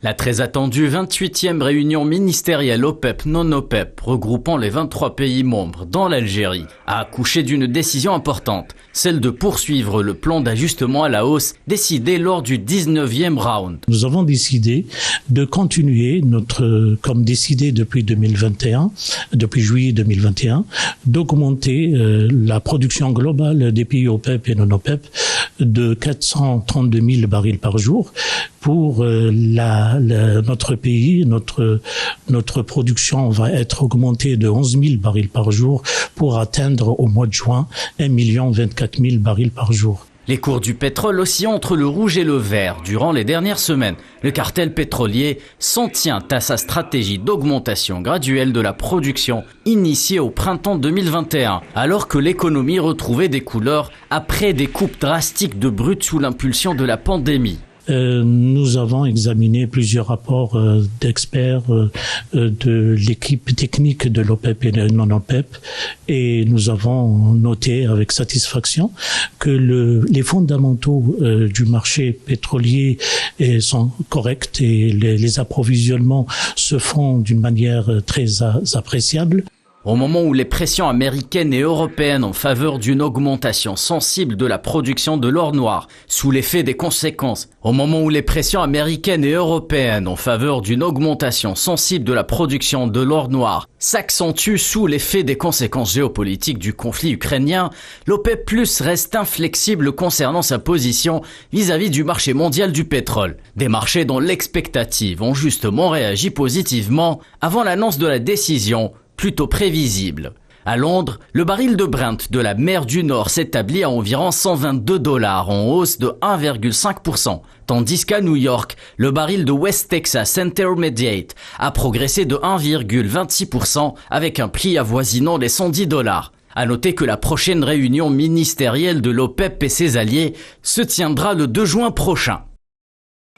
La très attendue 28e réunion ministérielle OPEP-non-OPEP, regroupant les 23 pays membres dans l'Algérie, a accouché d'une décision importante, celle de poursuivre le plan d'ajustement à la hausse décidé lors du 19e round. Nous avons décidé de continuer comme décidé depuis 2021, depuis juillet 2021, d'augmenter la production globale des pays OPEP et non-OPEP de 432 000 barils par jour. Pour notre pays, notre production va être augmentée de 11 000 barils par jour pour atteindre au mois de juin 1 024 000 barils par jour. Les cours du pétrole oscillant entre le rouge et le vert durant les dernières semaines. Le cartel pétrolier s'en tient à sa stratégie d'augmentation graduelle de la production initiée au printemps 2021, alors que l'économie retrouvait des couleurs après des coupes drastiques de brut sous l'impulsion de la pandémie. Nous avons examiné plusieurs rapports d'experts de l'équipe technique de l'OPEP et de non-OPEP et nous avons noté avec satisfaction que les fondamentaux du marché pétrolier sont corrects et les approvisionnements se font d'une manière très appréciable. Au moment où les pressions américaines et européennes en faveur d'une augmentation sensible de la production de l'or noir, sous l'effet des conséquences, s'accentuent sous l'effet des conséquences géopolitiques du conflit ukrainien, l'OPEP+ reste inflexible concernant sa position vis-à-vis du marché mondial du pétrole. Des marchés dont l'expectative ont justement réagi positivement avant l'annonce de la décision, plutôt prévisible. À Londres, le baril de Brent de la mer du Nord s'établit à environ $122, en hausse de 1,5%, tandis qu'à New York, le baril de West Texas Intermediate a progressé de 1,26% avec un prix avoisinant les $110. À noter que la prochaine réunion ministérielle de l'OPEP et ses alliés se tiendra le 2 juin prochain.